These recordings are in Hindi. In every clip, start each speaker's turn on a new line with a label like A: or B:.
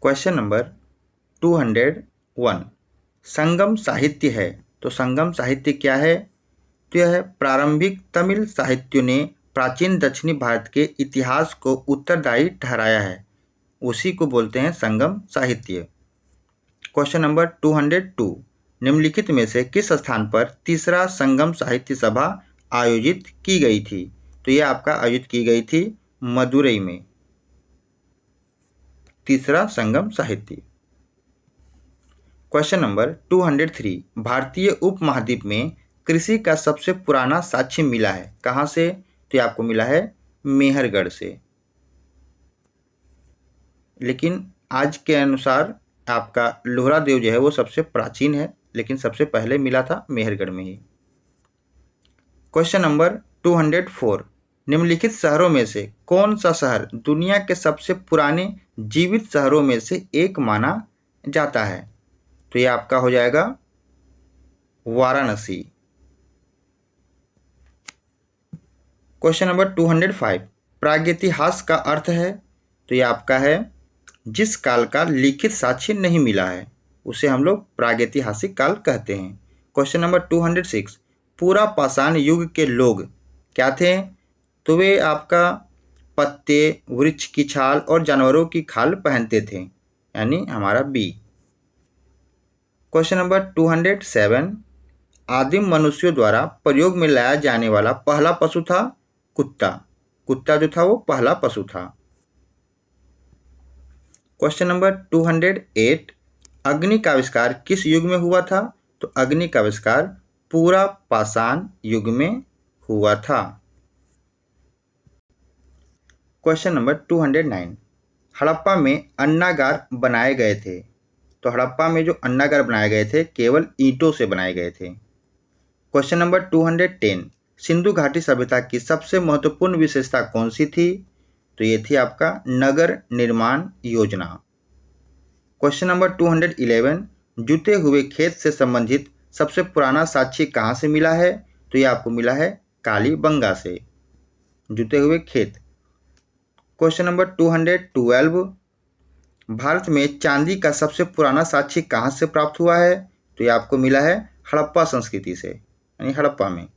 A: क्वेश्चन नंबर 201 संगम साहित्य है। तो संगम साहित्य क्या है? तो यह है प्रारंभिक तमिल साहित्यों ने प्राचीन दक्षिणी भारत के इतिहास को उत्तरदायी ठहराया है, उसी को बोलते हैं संगम साहित्य। क्वेश्चन नंबर 202 निम्नलिखित में से किस स्थान पर तीसरा संगम साहित्य सभा आयोजित की गई थी? तो यह आपका आयोजित की गई थी मदुरई में, तीसरा संगम साहित्य। क्वेश्चन नंबर 203 भारतीय उपमहाद्वीप में कृषि का सबसे पुराना साक्ष्य मिला है कहाँ से? तो आपको मिला है मेहरगढ़ से। लेकिन आज के अनुसार आपका लोहरा देव जो है वो सबसे प्राचीन है, लेकिन सबसे पहले मिला था मेहरगढ़ में ही। क्वेश्चन नंबर 204 निम्नलिखित शहरों में से कौन सा शहर दुनिया के सबसे पुराने जीवित शहरों में से एक माना जाता है? तो ये आपका हो जाएगा वाराणसी। क्वेश्चन नंबर 205 प्रागैतिहास का अर्थ है? तो ये आपका है जिस काल का लिखित साक्ष्य नहीं मिला है उसे हम लोग प्रागैतिहासिक काल कहते हैं। क्वेश्चन नंबर 206 पूरा पाषाण युग के लोग क्या थे? तो वे आपका पत्ते, वृक्ष की छाल और जानवरों की खाल पहनते थे, यानी हमारा बी। क्वेश्चन नंबर 207 आदिम मनुष्यों द्वारा प्रयोग में लाया जाने वाला पहला पशु था कुत्ता। कुत्ता जो था वो पहला पशु था। क्वेश्चन नंबर 208 अग्नि का आविष्कार किस युग में हुआ था? तो अग्नि का आविष्कार पूरा पाषाण युग में हुआ था। क्वेश्चन नंबर 209 हड़प्पा में अन्नागार बनाए गए थे। तो हड़प्पा में जो अन्नागार बनाए गए थे केवल ईंटों से बनाए गए थे। क्वेश्चन नंबर 210 सिंधु घाटी सभ्यता की सबसे महत्वपूर्ण विशेषता कौन सी थी? तो ये थी आपका नगर निर्माण योजना। क्वेश्चन नंबर 211 जुते हुए खेत से संबंधित सबसे पुराना साक्ष्य कहाँ से मिला है? तो ये आपको मिला है कालीबंगा से, जुते हुए खेत। क्वेश्चन नंबर 212 भारत में चांदी का सबसे पुराना साक्ष्य कहाँ से प्राप्त हुआ है? तो ये आपको मिला है हड़प्पा संस्कृति से, यानी हड़प्पा में।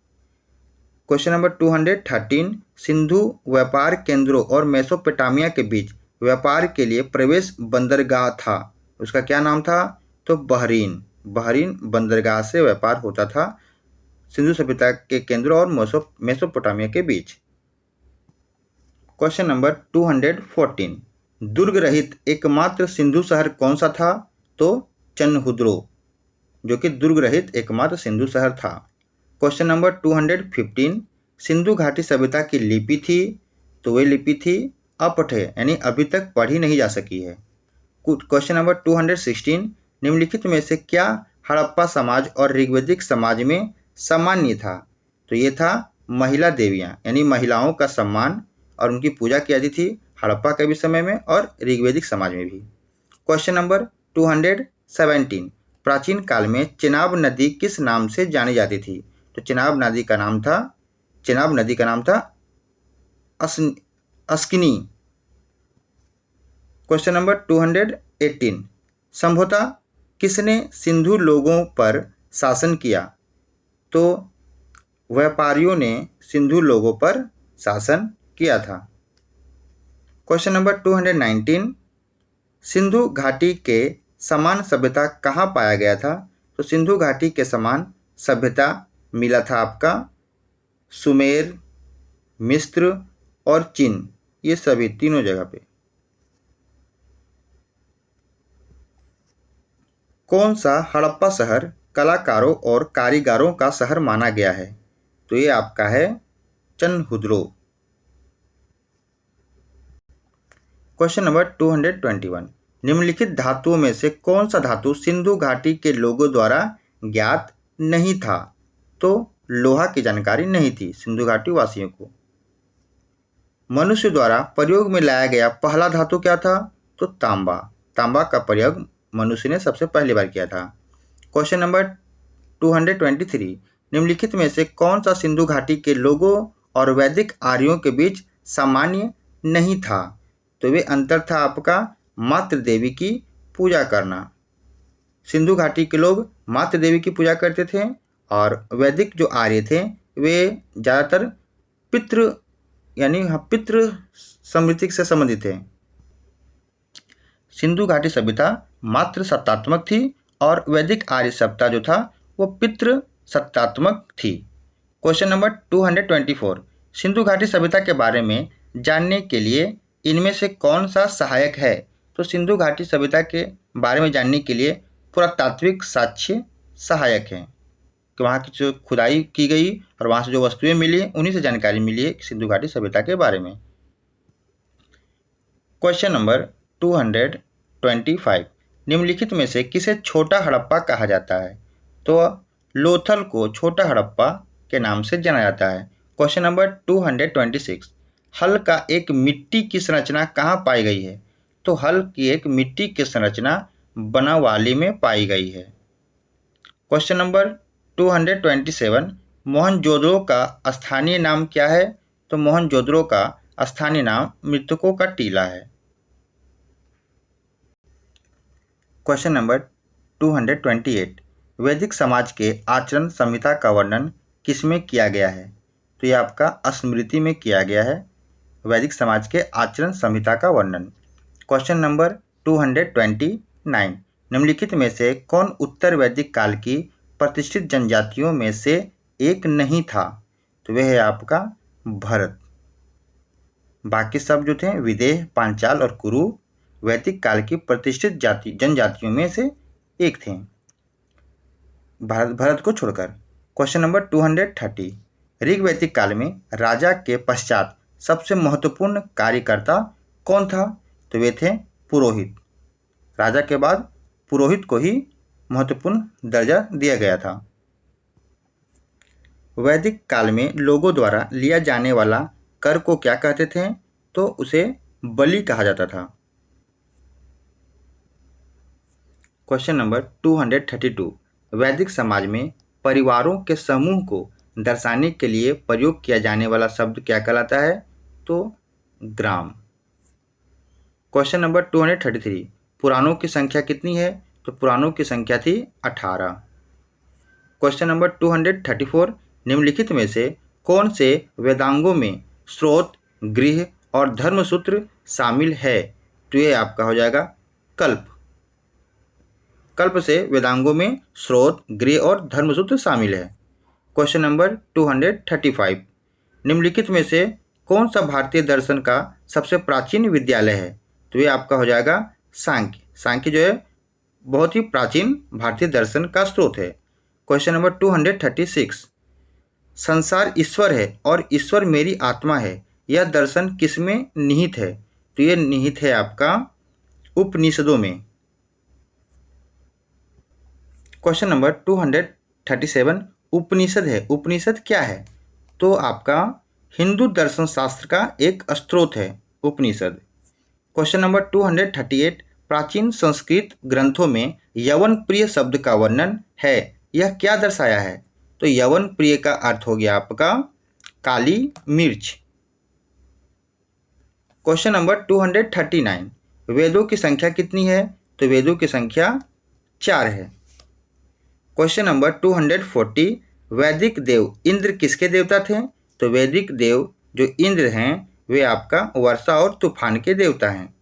A: क्वेश्चन नंबर 213 सिंधु व्यापार केंद्रों और मेसोपोटामिया के बीच व्यापार के लिए प्रवेश बंदरगाह था, उसका क्या नाम था? तो बहरीन। बहरीन बंदरगाह से व्यापार होता था सिंधु सभ्यता के केंद्रों और मेसोपोटामिया के बीच। क्वेश्चन नंबर 214 दुर्ग रहित एकमात्र सिंधु शहर कौन सा था? तो चन्हुद्रो, जो कि दुर्ग रहित एकमात्र सिंधु शहर था। क्वेश्चन नंबर 215 सिंधु घाटी सभ्यता की लिपि थी, तो वह लिपि थी अपठ्य, यानी अभी तक पढ़ी नहीं जा सकी है। क्वेश्चन नंबर 216 निम्नलिखित में से क्या हड़प्पा समाज और ऋग्वैदिक समाज में सामान्य था? तो ये था महिला देवियां, यानी महिलाओं का सम्मान और उनकी पूजा की जाती थी हड़प्पा के भी समय में और ऋग्वैदिक समाज में भी। क्वेश्चन नंबर 217 प्राचीन काल में चेनाब नदी किस नाम से जानी जाती थी? तो चेनाब नदी का नाम था अस्किनी। क्वेश्चन नंबर 218 संभवतः किसने सिंधु लोगों पर शासन किया? तो व्यापारियों ने सिंधु लोगों पर शासन किया था। क्वेश्चन नंबर 219 सिंधु घाटी के समान सभ्यता कहाँ पाया गया था? तो सिंधु घाटी के समान सभ्यता मिला था आपका सुमेर, मिस्र और चीन, ये सभी तीनों जगह पे। कौन सा हड़प्पा शहर कलाकारों और कारीगरों का शहर माना गया है? तो ये आपका है चन्हुद्रो। क्वेश्चन नंबर 221 निम्नलिखित धातुओं में से कौन सा धातु सिंधु घाटी के लोगों द्वारा ज्ञात नहीं था? तो लोहा की जानकारी नहीं थी सिंधु घाटी वासियों को। मनुष्य द्वारा प्रयोग में लाया गया पहला धातु क्या था? तो तांबा। तांबा का प्रयोग मनुष्य ने सबसे पहली बार किया था। क्वेश्चन नंबर 223 निम्नलिखित में से कौन सा सिंधु घाटी के लोगों और वैदिक आर्यों के बीच सामान्य नहीं था? तो वे अंतर था आपका मातृ देवी की पूजा करना। सिंधु घाटी के लोग मातृ देवी की पूजा करते थे और वैदिक जो आर्य थे वे ज़्यादातर पितृ यानी पितृ समृद्धि से संबंधित थे। सिंधु घाटी सभ्यता मातृ सत्तात्मक थी और वैदिक आर्य सभ्यता जो था वो पितृ सत्तात्मक थी। क्वेश्चन नंबर 224, सिंधु घाटी सभ्यता के बारे में जानने के लिए इनमें से कौन सा सहायक है? तो सिंधु घाटी सभ्यता के बारे में जानने के लिए पुरातात्विक साक्ष्य सहायक हैं कि वहाँ की जो खुदाई की गई और वहाँ से जो वस्तुएं मिली उन्हीं से जानकारी मिली है सिंधु घाटी सभ्यता के बारे में। क्वेश्चन नंबर 225, निम्नलिखित में से किसे छोटा हड़प्पा कहा जाता है? तो लोथल को छोटा हड़प्पा के नाम से जाना जाता है। क्वेश्चन नंबर 226, हल का एक मिट्टी की संरचना कहाँ पाई गई है? तो हल की एक मिट्टी की संरचना बनावाली में पाई गई है। क्वेश्चन नंबर 227, मोहनजोदड़ो का स्थानीय नाम क्या है? तो मोहनजोदड़ो का स्थानीय नाम मृतकों का टीला है। क्वेश्चन नंबर 228, वैदिक समाज के आचरण संहिता का वर्णन किसमें किया गया है? तो यह आपका स्मृति में किया गया है, वैदिक समाज के आचरण संहिता का वर्णन। क्वेश्चन नंबर 229, निम्नलिखित में से कौन उत्तर वैदिक काल की प्रतिष्ठित जनजातियों में से एक नहीं था? तो वह है आपका भरत। बाकी सब जो थे विदेह, पांचाल और कुरु वैदिक काल की प्रतिष्ठित जनजातियों में से एक थे, भरत को छोड़कर। क्वेश्चन नंबर 230, ऋग्वैदिक काल में राजा के पश्चात सबसे महत्वपूर्ण कार्यकर्ता कौन था? तो वे थे पुरोहित। राजा के बाद पुरोहित को ही महत्वपूर्ण दर्जा दिया गया था। वैदिक काल में लोगों द्वारा लिया जाने वाला कर को क्या कहते थे? तो उसे बलि कहा जाता था। क्वेश्चन नंबर 232, वैदिक समाज में परिवारों के समूह को दर्शाने के लिए प्रयोग किया जाने वाला शब्द क्या कहलाता है? तो ग्राम। क्वेश्चन नंबर 233, पुराणों की संख्या कितनी है? तो पुराणों की संख्या थी 18। क्वेश्चन नंबर 234, निम्नलिखित में से कौन से वेदांगों में स्रोत, गृह और धर्मसूत्र शामिल है? तो ये आपका हो जाएगा कल्प। कल्प से वेदांगों में स्रोत, गृह और धर्मसूत्र शामिल है। क्वेश्चन नंबर 235, निम्नलिखित में से कौन सा भारतीय दर्शन का सबसे प्राचीन विद्यालय है? तो ये आपका हो जाएगा सांख्य। सांख्य जो है बहुत ही प्राचीन भारतीय दर्शन का स्रोत है। क्वेश्चन नंबर 236, संसार ईश्वर है और ईश्वर मेरी आत्मा है, यह दर्शन किसमें निहित है? तो ये निहित है आपका उपनिषदों में। क्वेश्चन नंबर 237, उपनिषद है, उपनिषद क्या है? तो आपका हिंदू दर्शन शास्त्र का एक स्रोत है उपनिषद। क्वेश्चन नंबर 238, प्राचीन संस्कृत ग्रंथों में यवन प्रिय शब्द का वर्णन है, यह क्या दर्शाया है? तो यवन प्रिय का अर्थ हो गया आपका काली मिर्च। क्वेश्चन नंबर 239, वेदों की संख्या कितनी है? तो वेदों की संख्या 4 है। क्वेश्चन नंबर 240, वैदिक देव इंद्र किसके देवता थे? तो वैदिक देव जो इंद्र हैं वे आपका वर्षा और तूफान के देवता हैं।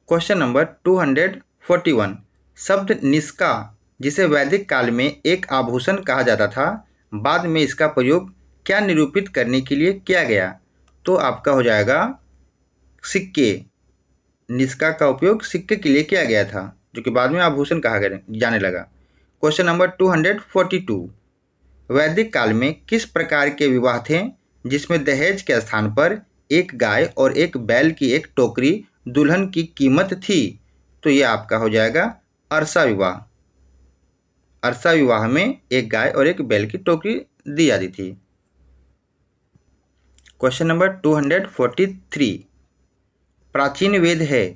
A: क्वेश्चन नंबर 241, शब्द निष्का जिसे वैदिक काल में एक आभूषण कहा जाता था, बाद में इसका प्रयोग क्या निरूपित करने के लिए किया गया? तो आपका हो जाएगा सिक्के। निष्का का उपयोग सिक्के के लिए किया गया था जो कि बाद में आभूषण कहा जाने लगा। क्वेश्चन नंबर 242, वैदिक काल में किस प्रकार के विवाह थे जिसमें दहेज के स्थान पर एक गाय और एक बैल की एक टोकरी दुल्हन की कीमत थी? तो ये आपका हो जाएगा अरसा विवाह। अरसा विवाह में एक गाय और एक बैल की टोकरी दी जाती थी। क्वेश्चन नंबर 243, प्राचीन वेद है,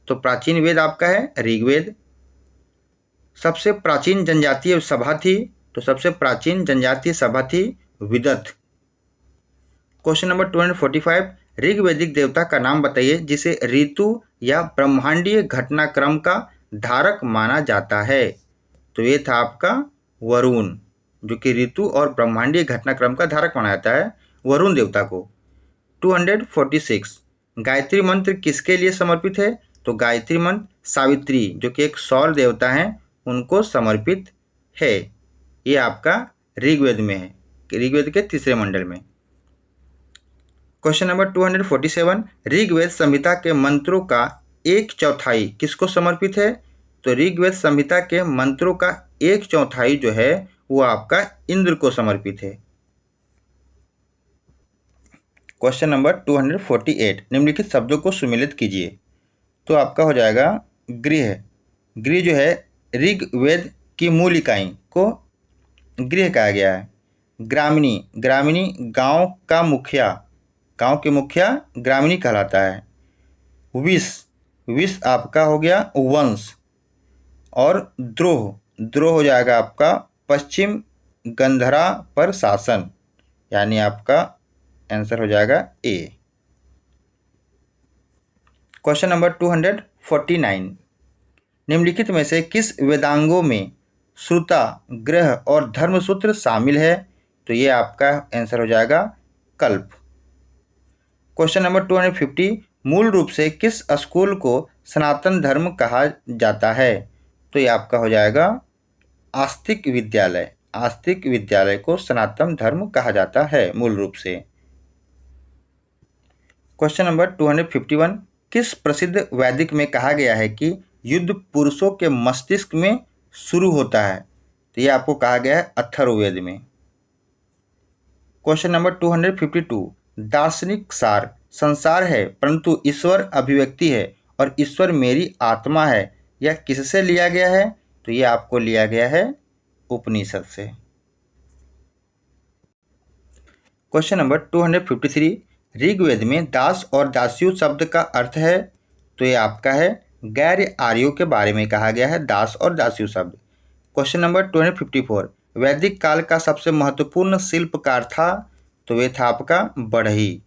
A: तो प्राचीन वेद आपका है ऋग्वेद। सबसे प्राचीन जनजातीय सभा थी, तो सबसे प्राचीन जनजातीय सभा थी विदथ। क्वेश्चन नंबर 245, ऋग्वैदिक देवता का नाम बताइए जिसे ऋतु या ब्रह्मांडीय घटनाक्रम का धारक माना जाता है। तो ये था आपका वरुण, जो कि ऋतु और ब्रह्मांडीय घटनाक्रम का धारक माना जाता है वरुण देवता को। 246 गायत्री मंत्र किसके लिए समर्पित है? तो गायत्री मंत्र सावित्री, जो कि एक सौर देवता हैं, उनको समर्पित है। ये आपका ऋग्वेद में है, ऋग्वेद के तीसरे मंडल में। क्वेश्चन नंबर 247 ऋग्वेद संहिता के मंत्रों का 1/4 किसको समर्पित है? तो ऋग्वेद संहिता के मंत्रों का 1/4 जो है वो आपका इंद्र को समर्पित है। क्वेश्चन नंबर 248 निम्नलिखित शब्दों को सुमेलित कीजिए। तो आपका हो जाएगा गृह। गृह जो है ऋग्वेद की मूल इकाई को गृह कहा गया है। ग्रामिणी, ग्रामिणी गांव का मुखिया, गांव के मुखिया ग्रामिणी कहलाता है। विष, विष आपका हो गया वंश। और द्रोह, द्रोह हो जाएगा आपका पश्चिम गंधरा पर शासन, यानी आपका आंसर हो जाएगा ए। क्वेश्चन नंबर 249 निम्नलिखित में से किस वेदांगों में श्रुता, ग्रह और धर्मसूत्र शामिल है? तो ये आपका आंसर हो जाएगा कल्प। क्वेश्चन नंबर 250 मूल रूप से किस स्कूल को सनातन धर्म कहा जाता है? तो ये आपका हो जाएगा आस्तिक विद्यालय। आस्तिक विद्यालय को सनातन धर्म कहा जाता है मूल रूप से। क्वेश्चन नंबर 251 किस प्रसिद्ध वैदिक में कहा गया है कि युद्ध पुरुषों के मस्तिष्क में शुरू होता है? तो ये आपको कहा गया है अथर्ववेद में। क्वेश्चन नंबर 252 दार्शनिक सार संसार है परंतु ईश्वर अभिव्यक्ति है और ईश्वर मेरी आत्मा है, यह किससे लिया गया है? तो ये आपको लिया गया है उपनिषद से। क्वेश्चन नंबर 253 ऋग्वेद में दास और दास्यु शब्द का अर्थ है? तो ये आपका है गैर आर्यों के बारे में कहा गया है दास और दास्यु शब्द। क्वेश्चन नंबर 254 वैदिक काल का सबसे महत्वपूर्ण शिल्पकार था? तो ये था आपका बढ़ई।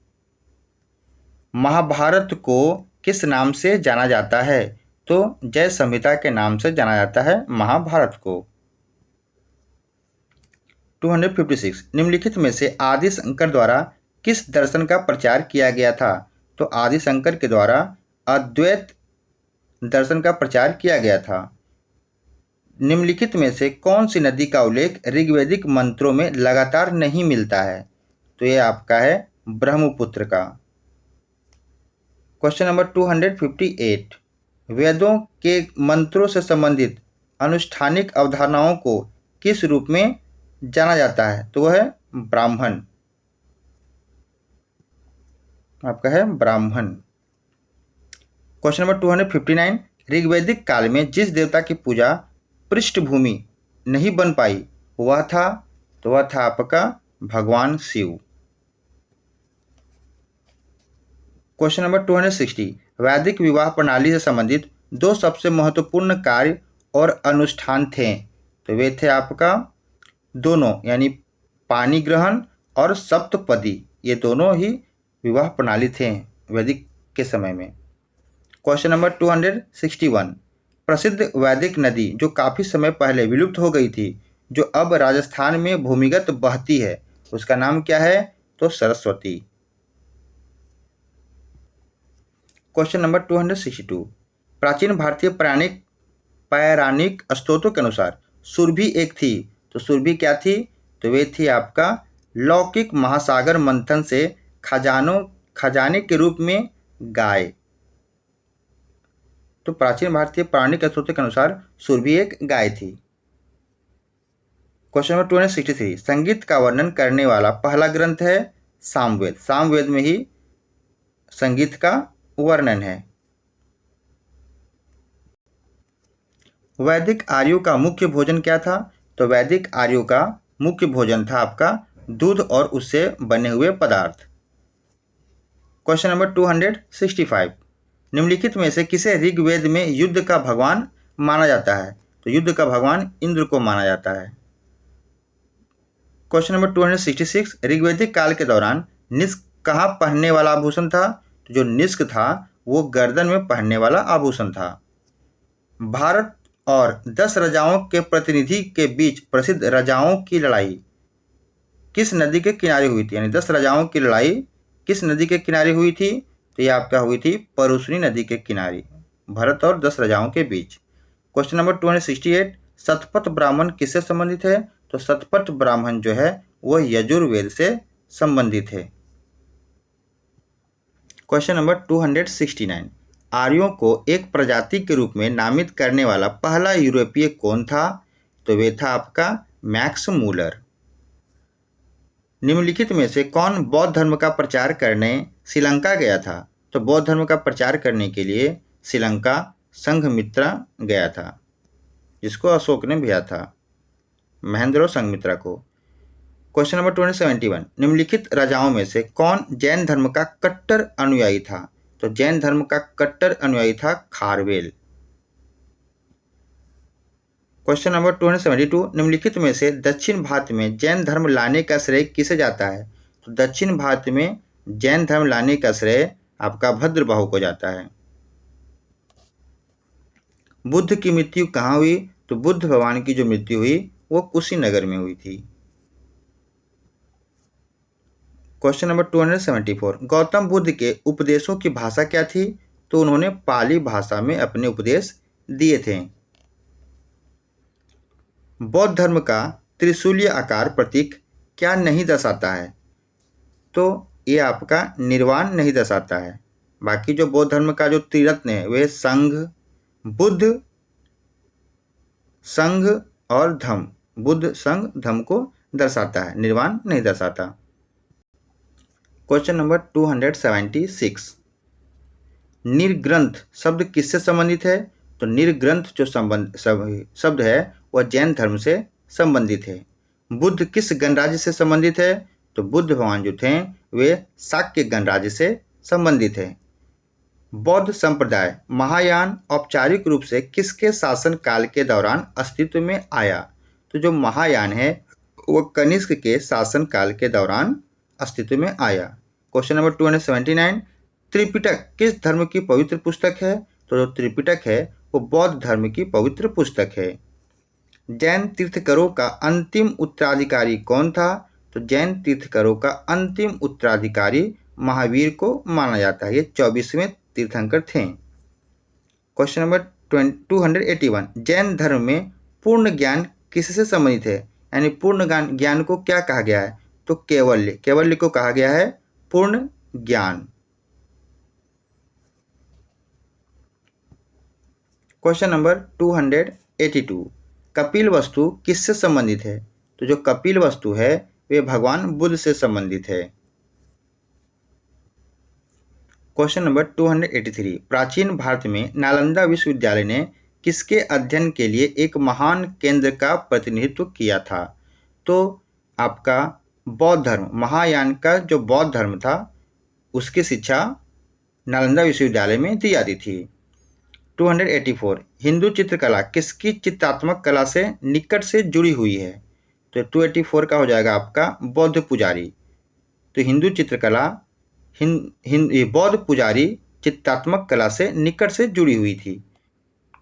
A: महाभारत को किस नाम से जाना जाता है? तो जय संहिता के नाम से जाना जाता है महाभारत को। 256 निम्नलिखित में से आदि शंकर द्वारा किस दर्शन का प्रचार किया गया था? तो आदि शंकर के द्वारा अद्वैत दर्शन का प्रचार किया गया था। निम्नलिखित में से कौन सी नदी का उल्लेख ऋग्वैदिक मंत्रों में लगातार नहीं मिलता है? तो ये आपका है ब्रह्मपुत्र का। क्वेश्चन नंबर 258 वेदों के मंत्रों से संबंधित अनुष्ठानिक अवधारणाओं को किस रूप में जाना जाता है? तो वह है ब्राह्मण, आपका है ब्राह्मण। क्वेश्चन नंबर 259 ऋग्वैदिक काल में जिस देवता की पूजा पृष्ठभूमि नहीं बन पाई वह था? तो वह था आपका भगवान शिव। क्वेश्चन नंबर 260 वैदिक विवाह प्रणाली से संबंधित दो सबसे महत्वपूर्ण कार्य और अनुष्ठान थे? तो वे थे आपका दोनों, यानी पानी ग्रहण और सप्तपदी, ये दोनों ही विवाह प्रणाली थे वैदिक के समय में। क्वेश्चन नंबर 261 प्रसिद्ध वैदिक नदी जो काफ़ी समय पहले विलुप्त हो गई थी, जो अब राजस्थान में भूमिगत बहती है, उसका नाम क्या है? तो सरस्वती। क्वेश्चन नंबर 262 प्राचीन भारतीय पौराणिक स्त्रोतों के अनुसार सुरभि एक थी, तो सुरभि क्या थी? तो वे थी आपका लौकिक महासागर मंथन से खजाने के रूप में गाय। तो प्राचीन भारतीय पौराणिक स्त्रोतों के अनुसार सुरभि एक गाय थी। क्वेश्चन नंबर 263 संगीत का वर्णन करने वाला पहला ग्रंथ है सामवेद। सामवेद में ही संगीत का वर्णन है। वैदिक आर्यों का मुख्य भोजन क्या था? तो वैदिक आर्यों का मुख्य भोजन था आपका दूध और उससे बने हुए पदार्थ। क्वेश्चन नंबर 265 निम्नलिखित में से किसे ऋग्वेद में युद्ध का भगवान माना जाता है? तो युद्ध का भगवान इंद्र को माना जाता है। क्वेश्चन नंबर 266 ऋग्वैदिक काल के दौरान कहाँ पहनने वाला आभूषण था? तो जो निष्क था वो गर्दन में पहनने वाला आभूषण था। भारत और 10 राजाओं के प्रतिनिधि के बीच प्रसिद्ध राजाओं की लड़ाई किस नदी के किनारे हुई थी? यानी 10 राजाओं की लड़ाई किस नदी के किनारे हुई थी? तो ये आपका हुई थी परुशनी नदी के किनारे, भारत और 10 राजाओं के बीच। क्वेश्चन नंबर 268, शतपथ ब्राह्मण किससे संबंधित है? तो शतपथ ब्राह्मण जो है वह यजुर्वेद से संबंधित है। क्वेश्चन नंबर 269, आर्यों को एक प्रजाति के रूप में नामित करने वाला पहला यूरोपीय कौन था? तो वे था आपका मैक्स मूलर। निम्नलिखित में से कौन बौद्ध धर्म का प्रचार करने श्रीलंका गया था? तो बौद्ध धर्म का प्रचार करने के लिए श्रीलंका संघमित्रा गया था, जिसको अशोक ने भेजा था, महेंद्र संघमित्रा को। क्वेश्चन नंबर 271, निम्नलिखित राजाओं में से कौन जैन धर्म का कट्टर अनुयायी था? तो जैन धर्म का कट्टर अनुयायी था खारवेल। क्वेश्चन नंबर 272, निम्नलिखित में से दक्षिण भारत में जैन धर्म लाने का श्रेय किसे जाता है? तो दक्षिण भारत में जैन धर्म लाने का श्रेय आपका भद्रबाहु को जाता है। बुद्ध की मृत्यु कहाँ हुई? तो बुद्ध भगवान की जो मृत्यु हुई वो कुशीनगर में हुई थी। क्वेश्चन नंबर 274, गौतम बुद्ध के उपदेशों की भाषा क्या थी? तो उन्होंने पाली भाषा में अपने उपदेश दिए थे। बौद्ध धर्म का त्रिशूलीय आकार प्रतीक क्या नहीं दर्शाता है? तो ये आपका निर्वाण नहीं दर्शाता है। बाकी जो बौद्ध धर्म का जो त्रिरत्न है वे संघ, बुद्ध, संघ और धम्म, बुद्ध संघ धम्म को दर्शाता है, निर्वाण नहीं दर्शाता। क्वेश्चन नंबर 276, निर्ग्रंथ शब्द किससे संबंधित है? तो निर्ग्रंथ जो शब्द है वह जैन धर्म से संबंधित है। बुद्ध किस गणराज्य से संबंधित है? तो बुद्ध भगवान जो थे वे शाक्य गणराज्य से संबंधित है। बौद्ध संप्रदाय महायान औपचारिक रूप से किसके शासन काल के दौरान अस्तित्व में आया? तो जो महायान है वह कनिष्क के शासन काल के दौरान अस्तित्व में आया। क्वेश्चन नंबर 279, त्रिपिटक किस धर्म की पवित्र पुस्तक है? तो जो त्रिपिटक है वो बौद्ध धर्म की पवित्र पुस्तक है। जैन तीर्थकरों का अंतिम उत्तराधिकारी कौन था? तो जैन तीर्थकरों का अंतिम उत्तराधिकारी महावीर को माना जाता है, ये 24वें तीर्थंकर थे। क्वेश्चन नंबर 281, जैन धर्म में पूर्ण ज्ञान किससे संबंधित है? यानी पूर्ण ज्ञान को क्या कहा गया है? तो कैवल्य, कैवल्य को कहा गया है पूर्ण ज्ञान। क्वेश्चन नंबर 282, कपिल वस्तु किससे संबंधित है? तो जो कपिल वस्तु है वे भगवान बुद्ध से संबंधित है। क्वेश्चन नंबर 283, प्राचीन भारत में नालंदा विश्वविद्यालय ने किसके अध्ययन के लिए एक महान केंद्र का प्रतिनिधित्व किया था? तो आपका बौद्ध धर्म, महायान का जो बौद्ध धर्म था उसकी शिक्षा नालंदा विश्वविद्यालय में दी जाती थी। 284, हिंदू चित्रकला किसकी चित्रात्मक कला से निकट से जुड़ी हुई है? तो 284 का हो जाएगा आपका बौद्ध पुजारी। तो हिंदू चित्रकला बौद्ध पुजारी चित्रात्मक कला से निकट से जुड़ी हुई थी।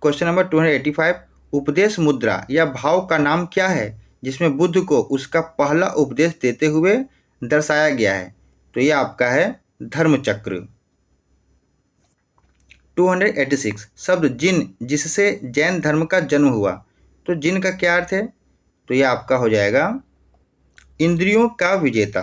A: क्वेश्चन नंबर 285, उपदेश मुद्रा या भाव का नाम क्या है जिसमें बुद्ध को उसका पहला उपदेश देते हुए दर्शाया गया है? तो यह आपका है धर्मचक्र। 286, शब्द जिन जिससे जैन धर्म का जन्म हुआ, तो जिन का क्या अर्थ है? तो यह आपका हो जाएगा इंद्रियों का विजेता।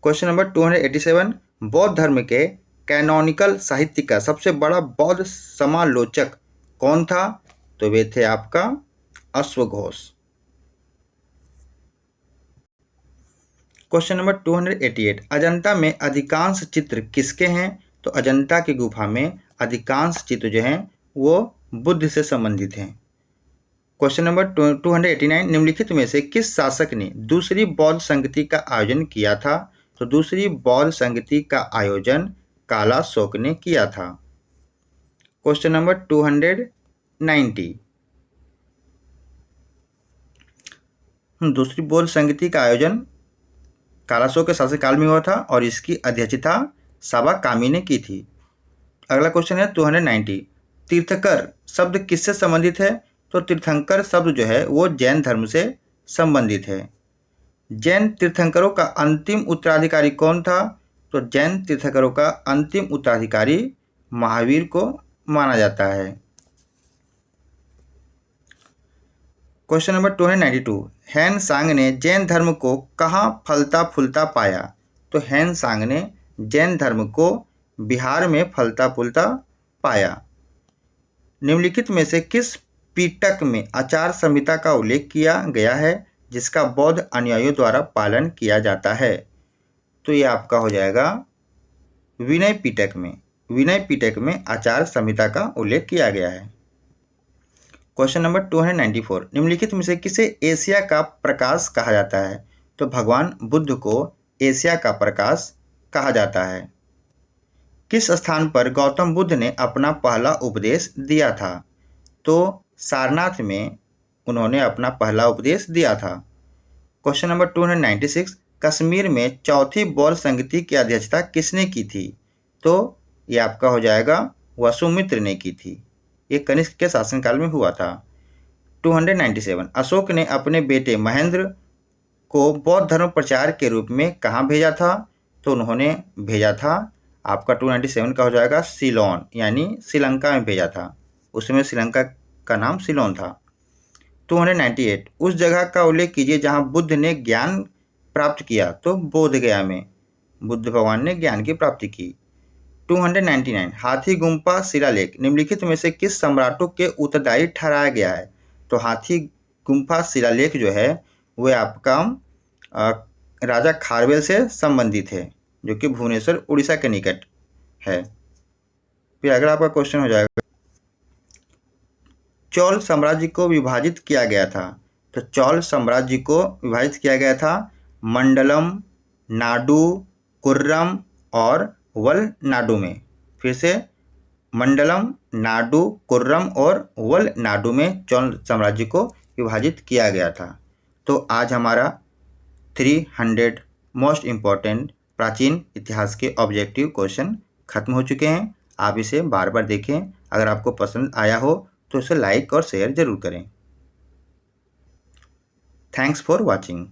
A: क्वेश्चन नंबर 287, बौद्ध धर्म के कैनोनिकल साहित्य का सबसे बड़ा बौद्ध समालोचक कौन था? तो वे थे आपका अश्वघोष। क्वेश्चन नंबर 288, अजंता में अधिकांश चित्र किसके हैं? तो अजंता की गुफा में अधिकांश चित्र जो हैं वो बुद्ध से संबंधित हैं। क्वेश्चन नंबर 289, निम्नलिखित में से किस शासक ने दूसरी बौद्ध संगति का आयोजन किया था? तो दूसरी बौद्ध संगति का आयोजन कालाशोक ने किया था। क्वेश्चन नंबर 290, दूसरी बौद्ध संगति का आयोजन कालाशोक के शासनकाल में हुआ था और इसकी अध्यक्षता साबा कामी ने की थी। अगला क्वेश्चन है 290। तीर्थकर शब्द किससे संबंधित है? तो तीर्थंकर शब्द जो है वो जैन धर्म से संबंधित है। जैन तीर्थंकरों का अंतिम उत्तराधिकारी कौन था? तो जैन तीर्थंकरों का अंतिम उत्तराधिकारी महावीर को माना जाता है। Question number 292। हैन सांग ने जैन धर्म को कहाँ फलता फूलता पाया? तो हैन सांग ने जैन धर्म को बिहार में फलता फूलता पाया। निम्नलिखित में से किस पीटक में आचार संहिता का उल्लेख किया गया है जिसका बौद्ध अनुयायियों द्वारा पालन किया जाता है? तो ये आपका हो जाएगा विनय पीटक में। विनय पीटक में आचार संहिता का उल्लेख किया गया है। Question number 294। निम्नलिखित में से किसे एशिया का प्रकाश कहा जाता है? तो भगवान बुद्ध को एशिया का प्रकाश कहा जाता है। किस स्थान पर गौतम बुद्ध ने अपना पहला उपदेश दिया था? तो सारनाथ में उन्होंने अपना पहला उपदेश दिया था। Question number 296। कश्मीर में चौथी बौद्ध संगति की अध्यक्षता किसने की थी? तो ये आपका हो जाएगा वसुमित्र ने की थी। ये कनिष्क के शासनकाल में हुआ था। 297। अशोक ने अपने बेटे महेंद्र को बौद्ध धर्म प्रचार के रूप में कहाँ भेजा था? तो उन्होंने भेजा था आपका 297 का हो जाएगा सिलोन, यानी श्रीलंका में भेजा था। उसमें श्रीलंका का नाम सिलोन था। 298। उस जगह का उल्लेख कीजिए जहाँ बुद्ध ने ज्ञान प्राप्त किया। तो बोध गया में बुद्ध भगवान ने ज्ञान की प्राप्ति की। 299। हाथी गुम्फा शिलालेख निम्नलिखित में से किस सम्राटों के उत्तरदायी ठहराया गया है? तो हाथी गुम्फा शिलालेख जो है वह आपका राजा खारवेल से संबंधित है, जो कि भुवनेश्वर उड़ीसा के निकट है। फिर अगला आपका क्वेश्चन हो जाएगा, चौल साम्राज्य को विभाजित किया गया था। तो चौल साम्राज्य को विभाजित किया गया था मंडलम, नाडु, कुर्रम और वलनाडु में। फिर से मंडलम, नाडु, कुर्रम और वलनाडु में चौल साम्राज्य को विभाजित किया गया था। तो आज हमारा 300 मोस्ट इम्पॉर्टेंट प्राचीन इतिहास के ऑब्जेक्टिव क्वेश्चन खत्म हो चुके हैं। आप इसे बार बार देखें। अगर आपको पसंद आया हो तो इसे लाइक और शेयर जरूर करें। Thanks for watching.